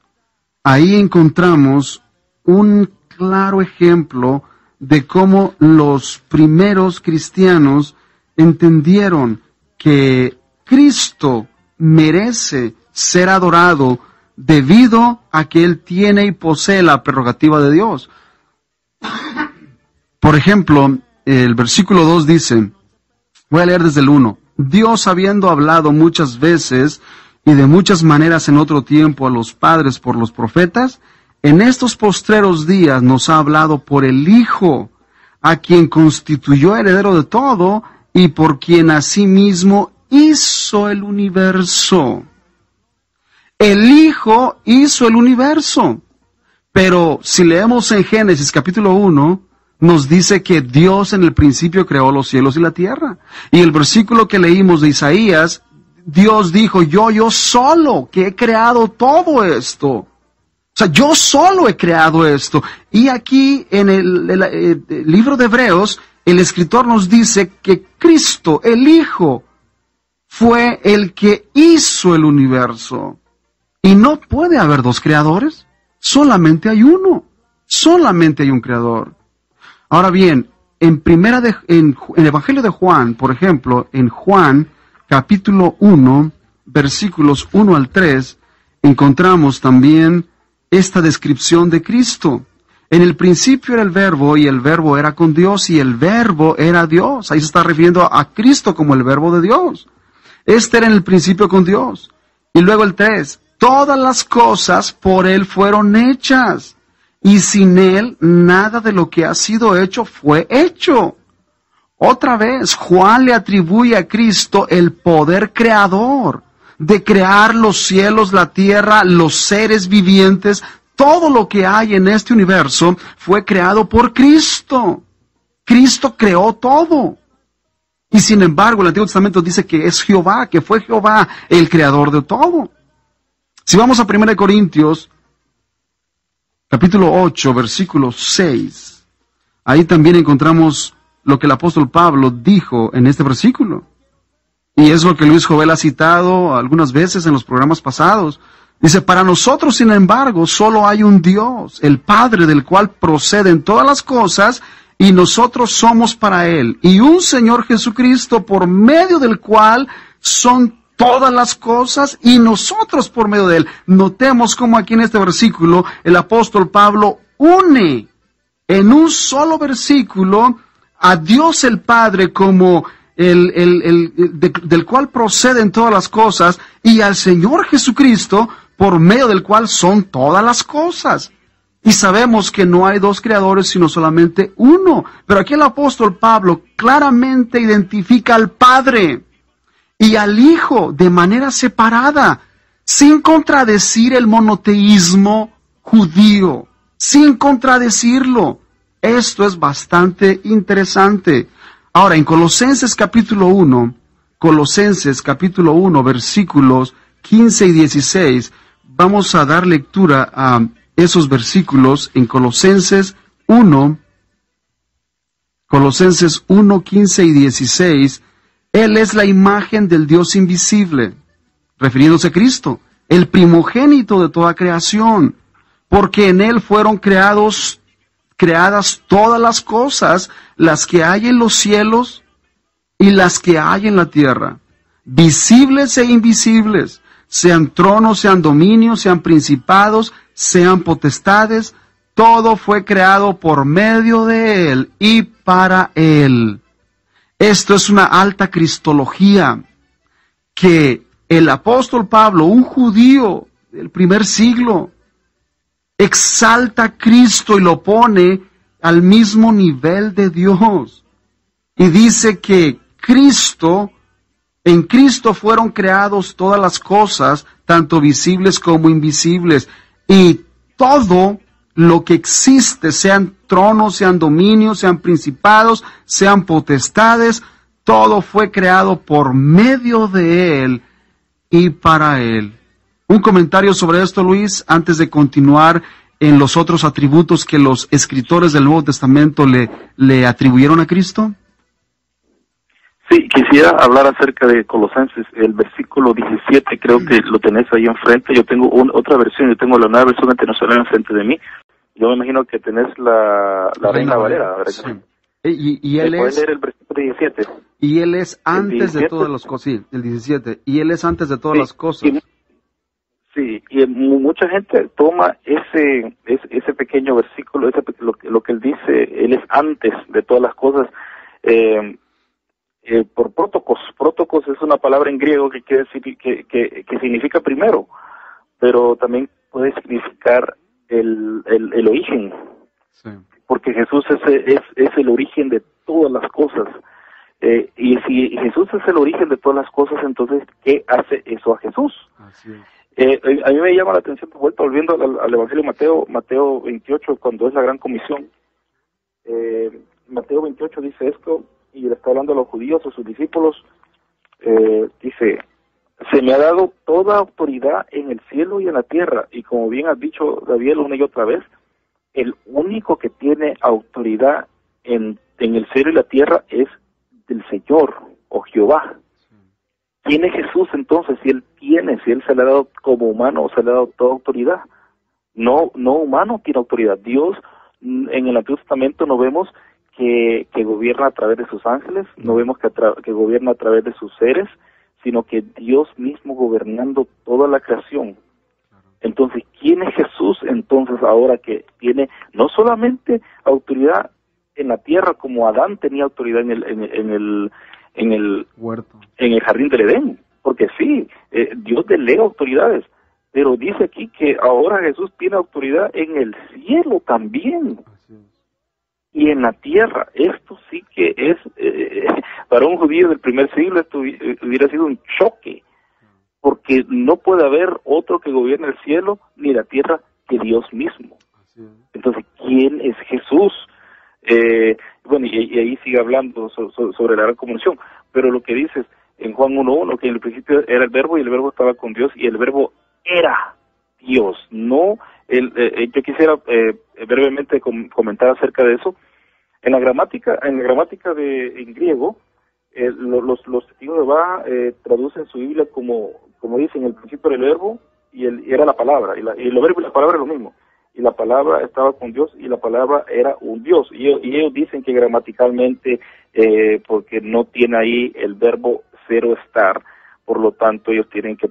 ahí encontramos un claro ejemplo de cómo los primeros cristianos entendieron que Cristo merece ser adorado debido a que Él tiene y posee la prerrogativa de Dios. Por ejemplo, el versículo 2 dice, voy a leer desde el 1, Dios habiendo hablado muchas veces y de muchas maneras en otro tiempo a los padres por los profetas, en estos postreros días nos ha hablado por el Hijo, a quien constituyó heredero de todo y por quien asimismo hizo el universo. El Hijo hizo el universo. Pero si leemos en Génesis capítulo 1, nos dice que Dios en el principio creó los cielos y la tierra. Y el versículo que leímos de Isaías Dios dijo, yo solo que he creado todo esto. O sea, yo solo he creado esto. Y aquí en el libro de Hebreos, el escritor nos dice que Cristo, el Hijo, fue el que hizo el universo. Y no puede haber dos creadores, solamente hay uno. Solamente hay un creador. Ahora bien, en el Evangelio de Juan, por ejemplo, en Juan capítulo 1, versículos 1 al 3, encontramos también esta descripción de Cristo. En el principio era el Verbo, y el Verbo era con Dios, y el Verbo era Dios. Ahí se está refiriendo a Cristo como el Verbo de Dios. Este era en el principio con Dios. Y luego el 3, todas las cosas por Él fueron hechas, y sin Él nada de lo que ha sido hecho fue hecho. Otra vez, Juan le atribuye a Cristo el poder creador, de crear los cielos, la tierra, los seres vivientes. Todo lo que hay en este universo fue creado por Cristo. Cristo creó todo. Y sin embargo, el Antiguo Testamento dice que es Jehová, que fue Jehová el creador de todo. Si vamos a 1 Corintios, capítulo 8, versículo 6, ahí también encontramos lo que el apóstol Pablo dijo en este versículo. Y es lo que Luis Jovel ha citado algunas veces en los programas pasados. Dice, para nosotros, sin embargo, solo hay un Dios, el Padre, del cual proceden todas las cosas, y nosotros somos para Él. Y un Señor Jesucristo, por medio del cual son todas las cosas, y nosotros por medio de Él. Notemos cómo aquí en este versículo el apóstol Pablo une en un solo versículo a Dios el Padre como del cual proceden todas las cosas, y al Señor Jesucristo, por medio del cual son todas las cosas. Y sabemos que no hay dos creadores, sino solamente uno. Pero aquí el apóstol Pablo claramente identifica al Padre y al Hijo de manera separada, sin contradecir el monoteísmo judío, sin contradecirlo. Esto es bastante interesante. Ahora, en Colosenses capítulo 1, versículos 15 y 16, vamos a dar lectura a esos versículos en Colosenses 1, 15 y 16. Él es la imagen del Dios invisible, refiriéndose a Cristo, el primogénito de toda creación, porque en Él fueron creadas todas las cosas, las que hay en los cielos y las que hay en la tierra, visibles e invisibles, sean tronos, sean dominios, sean principados, sean potestades, todo fue creado por medio de Él y para Él. Esto es una alta cristología que el apóstol Pablo, un judío del primer siglo, exalta a Cristo y lo pone al mismo nivel de Dios. Y dice que en Cristo fueron creados todas las cosas, tanto visibles como invisibles. Y todo lo que existe, sean tronos, sean dominios, sean principados, sean potestades, todo fue creado por medio de Él y para Él. Un comentario sobre esto, Luis, antes de continuar en los otros atributos que los escritores del Nuevo Testamento le atribuyeron a Cristo. Sí, quisiera hablar acerca de Colosenses, el versículo 17, creo que lo tenés ahí enfrente. Yo tengo otra versión, yo tengo la nueva versión internacional enfrente de mí. Yo me imagino que tenés la Reina Valera, ¿verdad? Sí. Y él es... leer el versículo 17. Y Él es antes de todas las cosas, sí, el 17. Y Él es antes de todas las cosas. Sí, y mucha gente toma ese pequeño versículo, lo que él dice, Él es antes de todas las cosas, por prótocos. Prótocos es una palabra en griego que quiere decir que significa primero, pero también puede significar el origen, sí. Porque Jesús es el origen de todas las cosas. Y si Jesús es el origen de todas las cosas, entonces, ¿qué hace eso a Jesús? Así es. A mí me llama la atención, volviendo al Evangelio de Mateo 28, cuando es la gran comisión. Mateo 28 dice esto, y le está hablando a los judíos, a sus discípulos, dice, se me ha dado toda autoridad en el cielo y en la tierra. Y como bien has dicho, David, una y otra vez, el único que tiene autoridad en el cielo y la tierra es el Señor, o Jehová. ¿Quién es Jesús entonces? Si él se le ha dado como humano, o se le ha dado toda autoridad. No humano tiene autoridad. Dios, en el Antiguo Testamento no vemos que gobierna a través de sus ángeles, no vemos que gobierna a través de sus seres, sino que Dios mismo gobernando toda la creación. Entonces, ¿quién es Jesús entonces ahora que tiene no solamente autoridad en la tierra como Adán tenía autoridad en el huerto, en el jardín del Edén? Porque sí, Dios delega autoridades, pero dice aquí que ahora Jesús tiene autoridad en el cielo también. Y en la tierra. Esto sí que es, para un judío del primer siglo, esto hubiera sido un choque, porque no puede haber otro que gobierne el cielo ni la tierra que Dios mismo. Entonces, ¿quién es Jesús? Bueno, y ahí sigue hablando sobre la gran comunión, pero lo que dices en Juan 1:1, que en el principio era el verbo y el verbo estaba con Dios y el verbo era Dios. No, yo quisiera brevemente comentar acerca de eso. En la gramática en griego, los testigos de Jehová traducen su Biblia como dice, en el principio era el verbo y era la palabra, y el verbo y la palabra es lo mismo, y la palabra estaba con Dios y la palabra era un Dios, y ellos dicen que gramaticalmente, porque no tiene ahí el verbo cero estar, por lo tanto ellos tienen que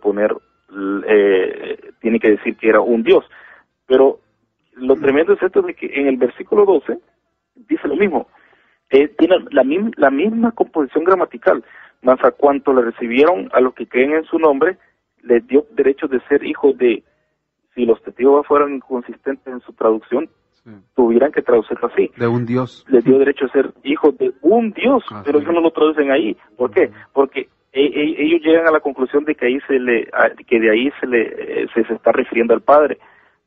tienen que decir que era un Dios. Pero lo tremendo es esto de que en el versículo 12 dice lo mismo, tiene la misma composición gramatical, mas a cuanto le recibieron a los que creen en su nombre, les dio derecho de ser hijos de, si los testigos fueran inconsistentes en su traducción, tuvieran que traducirlo así. De un Dios. Les dio derecho a ser hijos de un Dios, pero ellos no lo traducen ahí. ¿Por qué? Porque ellos llegan a la conclusión de que ahí de ahí se está refiriendo al Padre,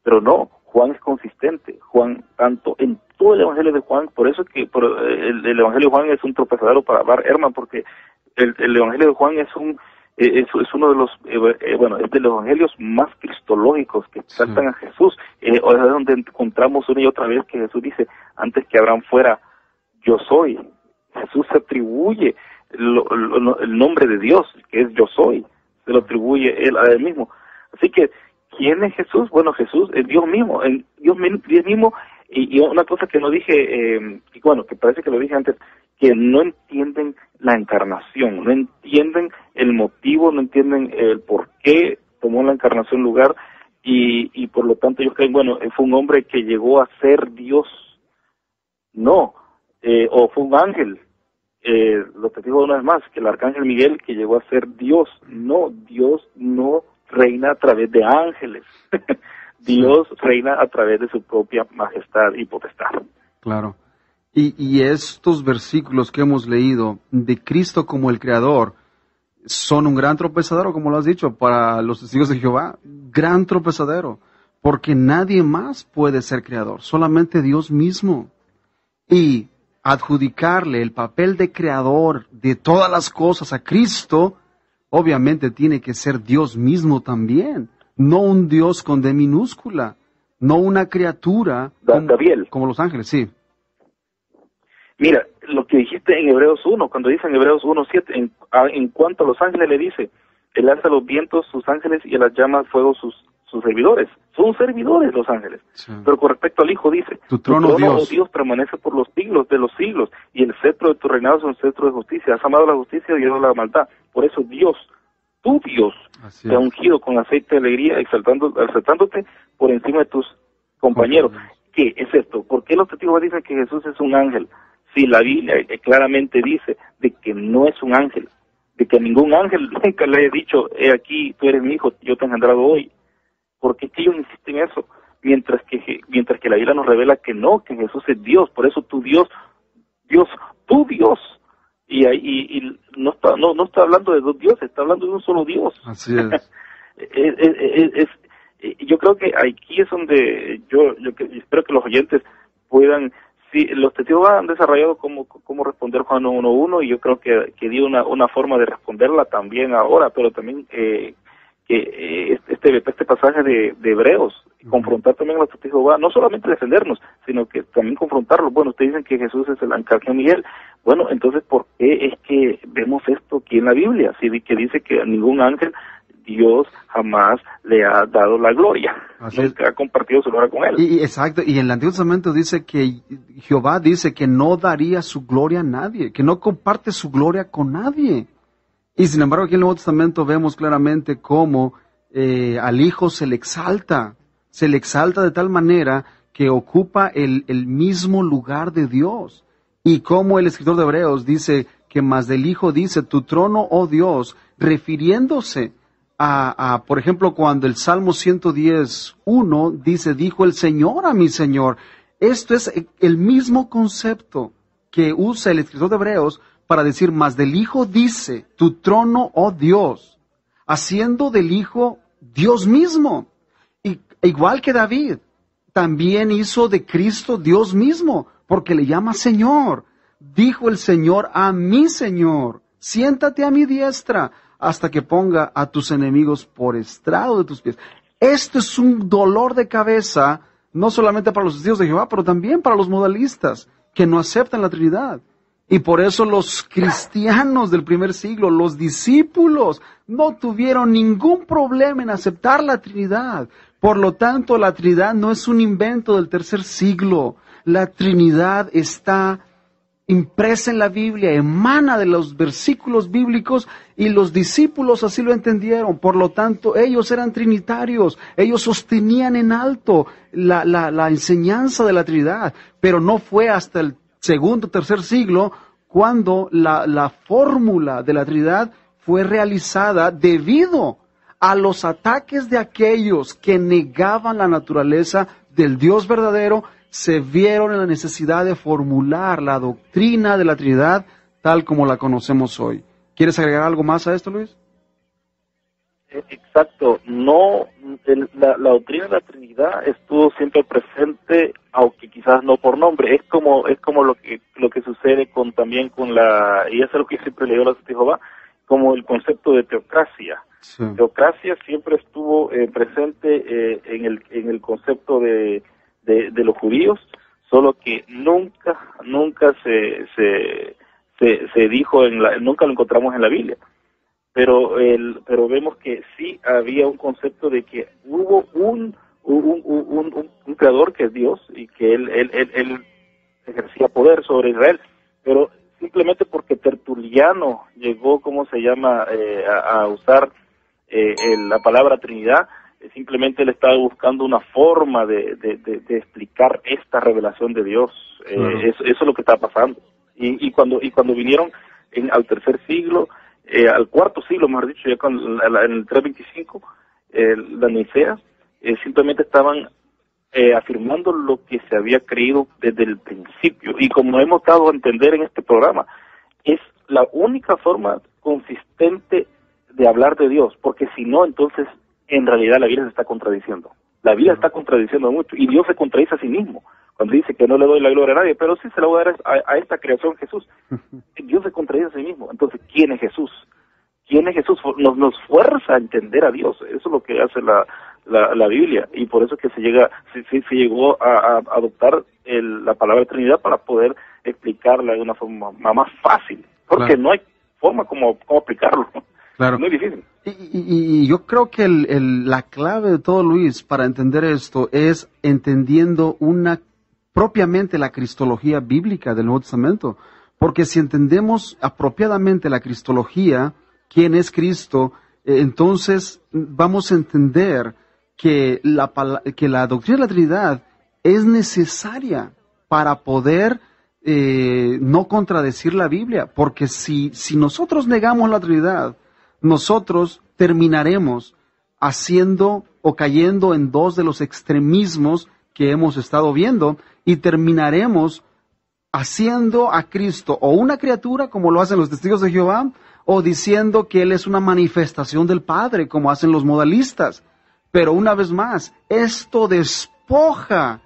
pero no. Juan es consistente. Juan, tanto en todo el Evangelio de Juan, por eso es que el Evangelio de Juan es un tropezadero para Bar Ehrman, porque el Evangelio de Juan es uno de los es de los evangelios más cristológicos que exaltan a Jesús. Es donde encontramos una y otra vez que Jesús dice, antes que Abraham fuera, yo soy. Jesús se atribuye el nombre de Dios, que es yo soy, se lo atribuye a él mismo. Así que, ¿quién es Jesús? Bueno, Jesús es Dios mismo, Dios mismo, y una cosa que no dije, que parece que lo dije antes, que no entienden la encarnación, no entienden el motivo, no entienden el por qué tomó la encarnación lugar, y por lo tanto ellos creen, fue un hombre que llegó a ser Dios. No, o fue un ángel, lo que digo una vez más, que el arcángel Miguel que llegó a ser Dios. No, Dios no reina a través de ángeles. Dios reina a través de su propia majestad y potestad. Claro. Y estos versículos que hemos leído de Cristo como el Creador son un gran tropezadero, como lo has dicho, para los testigos de Jehová. Gran tropezadero, porque nadie más puede ser creador, solamente Dios mismo. Y adjudicarle el papel de creador de todas las cosas a Cristo, obviamente tiene que ser Dios mismo también, no un Dios con D minúscula, no una criatura como los ángeles, sí. Mira, lo que dijiste en Hebreos 1, cuando dice en Hebreos 1:7, en cuanto a los ángeles le dice, él alza los vientos sus ángeles y a las llamas fuego sus servidores. Son servidores los ángeles. Sí. Pero con respecto al Hijo dice, tu trono, Dios. Oh Dios, permanece por los siglos de los siglos, y el cetro de tu reinado es un cetro de justicia. Has amado la justicia y odiado la maldad. Por eso Dios, tu Dios, te ha ungido con aceite de alegría, exaltándote por encima de tus compañeros. ¿Qué es esto? ¿Por qué los testigos dicen que Jesús es un ángel? Si la Biblia claramente dice de que no es un ángel, de que ningún ángel nunca le haya dicho, he aquí, tú eres mi hijo, yo te he engendrado hoy. ¿Por qué ellos insisten en eso? Mientras que la Biblia nos revela que no, que Jesús es Dios, por eso tu Dios, tu Dios. Y no está hablando de dos dioses, está hablando de un solo Dios. Así es. Yo creo que aquí es donde yo espero que los oyentes puedan Sí, los testigos han desarrollado cómo responder Juan 1:1, y yo creo que dio una forma de responderla también ahora, pero también este pasaje de Hebreos, confrontar también a los testigos de Jehová, no solamente defendernos, sino que también confrontarlos. Bueno, ustedes dicen que Jesús es el arcángel Miguel. Bueno, entonces, ¿por qué es que vemos esto aquí en la Biblia? Sí, que dice que a ningún ángel Dios jamás le ha dado la gloria. Nunca ha compartido su gloria con él. Exacto, y en el Antiguo Testamento dice que Jehová dice que no daría su gloria a nadie, que no comparte su gloria con nadie. Y sin embargo, aquí en el Nuevo Testamento vemos claramente cómo al Hijo se le exalta de tal manera que ocupa el mismo lugar de Dios. Y como el escritor de Hebreos dice que más del Hijo dice, tu trono, oh Dios, refiriéndose por ejemplo, cuando el Salmo 110:1 dice, dijo el Señor a mi Señor. Esto es el mismo concepto que usa el escritor de Hebreos para decir, más del Hijo dice, tu trono, oh Dios, haciendo del Hijo Dios mismo. Y igual que David, también hizo de Cristo Dios mismo, porque le llama Señor. Dijo el Señor a mi Señor, siéntate a mi diestra, hasta que ponga a tus enemigos por estrado de tus pies. Esto es un dolor de cabeza, no solamente para los testigos de Jehová, pero también para los modalistas, que no aceptan la Trinidad. Y por eso los cristianos del primer siglo, los discípulos, no tuvieron ningún problema en aceptar la Trinidad. Por lo tanto, la Trinidad no es un invento del tercer siglo. La Trinidad está impresa en la Biblia, emana de los versículos bíblicos, y los discípulos así lo entendieron. Por lo tanto, ellos eran trinitarios, ellos sostenían en alto la enseñanza de la Trinidad, pero no fue hasta el segundo, tercer siglo cuando la fórmula de la Trinidad fue realizada debido a los ataques de aquellos que negaban la naturaleza del Dios verdadero. Se vieron en la necesidad de formular la doctrina de la Trinidad tal como la conocemos hoy. ¿Quieres agregar algo más a esto, Luis? Exacto. No, la doctrina de la Trinidad estuvo siempre presente, aunque quizás no por nombre. Es como lo que sucede también con y eso es lo que siempre leo los testigos de Jehová, como el concepto de teocracia. Sí. Teocracia siempre estuvo presente en el concepto de los judíos, solo que nunca se dijo nunca lo encontramos en la Biblia, pero vemos que sí había un concepto de que hubo un creador que es Dios, y que él ejercía poder sobre Israel, pero simplemente porque Tertuliano llegó, a usar la palabra Trinidad, simplemente él estaba buscando una forma de explicar esta revelación de Dios. Eso es lo que está pasando. Y cuando vinieron al tercer siglo, al cuarto siglo, mejor dicho, ya en el 325, las Niceas, simplemente estaban afirmando lo que se había creído desde el principio. Y como hemos dado a entender en este programa, es la única forma consistente de hablar de Dios, porque si no, entonces en realidad la Biblia se está contradiciendo. La Biblia está contradiciendo mucho, y Dios se contradice a sí mismo cuando dice que no le doy la gloria a nadie, pero sí se la voy a dar a esta creación, Jesús. Dios se contradice a sí mismo. Entonces, ¿quién es Jesús? ¿Quién es Jesús? Nos fuerza a entender a Dios. Eso es lo que hace la Biblia, y por eso es que se llegó a adoptar la palabra Trinidad para poder explicarla de una forma más fácil, porque no hay forma como explicarlo. Claro. Es muy difícil. Y yo creo que la clave de todo, Luis, para entender esto es entendiendo propiamente la cristología bíblica del Nuevo Testamento. Porque si entendemos apropiadamente la cristología, quién es Cristo, entonces vamos a entender que la doctrina de la Trinidad es necesaria para poder no contradecir la Biblia. Porque si nosotros negamos la Trinidad, nosotros terminaremos haciendo o cayendo en dos de los extremismos que hemos estado viendo, y terminaremos haciendo a Cristo o una criatura, como lo hacen los testigos de Jehová, o diciendo que Él es una manifestación del Padre, como hacen los modalistas. Pero una vez más, esto despoja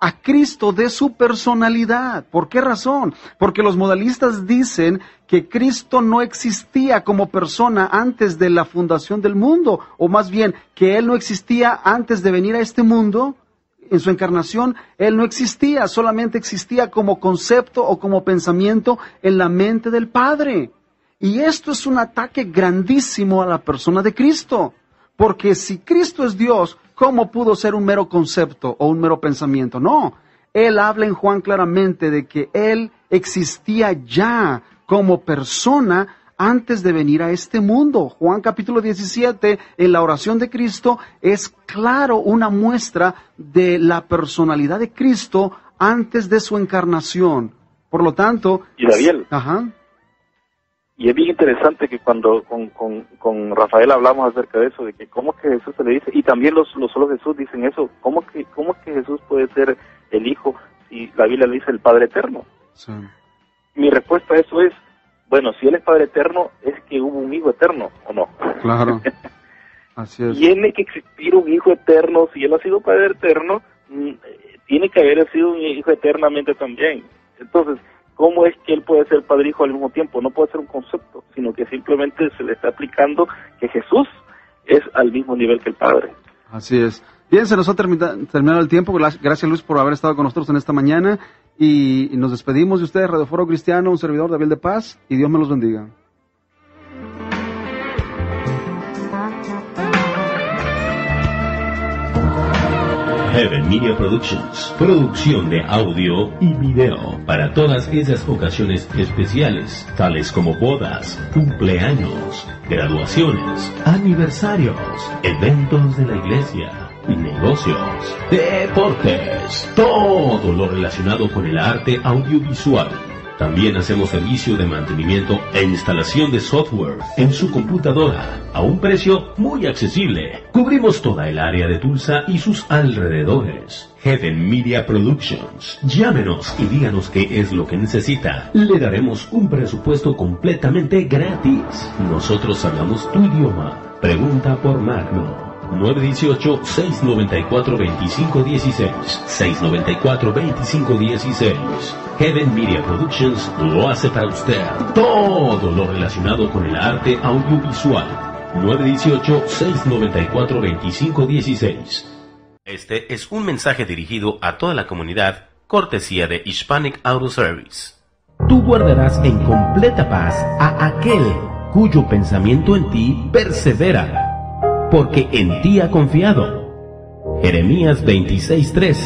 a Cristo de su personalidad. ¿Por qué razón? Porque los modalistas dicen que Cristo no existía como persona antes de la fundación del mundo, o más bien, que Él no existía antes de venir a este mundo. En su encarnación, Él no existía, solamente existía como concepto o como pensamiento en la mente del Padre. Y esto es un ataque grandísimo a la persona de Cristo, porque si Cristo es Dios, ¿cómo pudo ser un mero concepto o un mero pensamiento? No, Él habla en Juan claramente de que Él existía ya como persona antes de venir a este mundo. Juan capítulo 17, en la oración de Cristo, es claro una muestra de la personalidad de Cristo antes de su encarnación. Por lo tanto... Y David, ajá. Y es bien interesante que cuando con Rafael hablamos acerca de eso, de que cómo que Jesús se le dice, y también los solos Jesús dicen eso, cómo que Jesús puede ser el Hijo si la Biblia le dice el Padre Eterno. Sí. Mi respuesta a eso es, bueno, si Él es Padre Eterno, es que hubo un Hijo Eterno, ¿o no? Claro, así es. Tiene que existir un Hijo Eterno, si Él ha sido Padre Eterno, tiene que haber sido un Hijo eternamente también. Entonces, ¿cómo es que Él puede ser Padre e Hijo al mismo tiempo? No puede ser un concepto, sino que simplemente se le está aplicando que Jesús es al mismo nivel que el Padre. Así es. Bien, se nos ha terminado el tiempo. Gracias, Luis, por haber estado con nosotros en esta mañana. Y nos despedimos de ustedes, Radio Foro Cristiano, un servidor, David de Paz, y Dios me los bendiga. Heaven Media Productions, producción de audio y video para todas esas ocasiones especiales, tales como bodas, cumpleaños, graduaciones, aniversarios, eventos de la iglesia, negocios, deportes, todo lo relacionado con el arte audiovisual. También hacemos servicio de mantenimiento e instalación de software en su computadora a un precio muy accesible. Cubrimos toda el área de Tulsa y sus alrededores. Heaven Media Productions. Llámenos y díganos qué es lo que necesita. Le daremos un presupuesto completamente gratis. Nosotros hablamos tu idioma. Pregunta por Magno. 918-694-2516. 694-2516. Heaven Media Productions lo hace para usted. Todo lo relacionado con el arte audiovisual. 918-694-2516. Este es un mensaje dirigido a toda la comunidad, cortesía de Hispanic Auto Service. Tú guardarás en completa paz a aquel cuyo pensamiento en ti persevera, porque en ti ha confiado. Jeremías 26:3.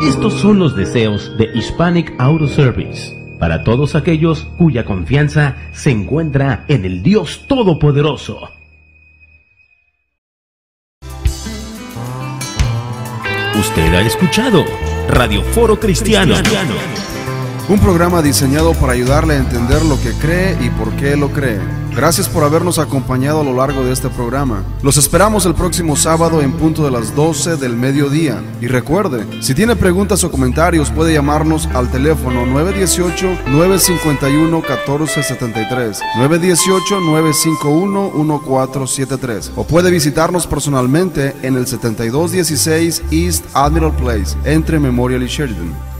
Estos son los deseos de Hispanic Auto Service, para todos aquellos cuya confianza se encuentra en el Dios Todopoderoso. Usted ha escuchado Radio Foro Cristiano. Un programa diseñado para ayudarle a entender lo que cree y por qué lo cree. Gracias por habernos acompañado a lo largo de este programa. Los esperamos el próximo sábado en punto de las 12 del mediodía. Y recuerde, si tiene preguntas o comentarios puede llamarnos al teléfono 918-951-1473, 918-951-1473, o puede visitarnos personalmente en el 7216 East Admiral Place, entre Memorial y Sheridan.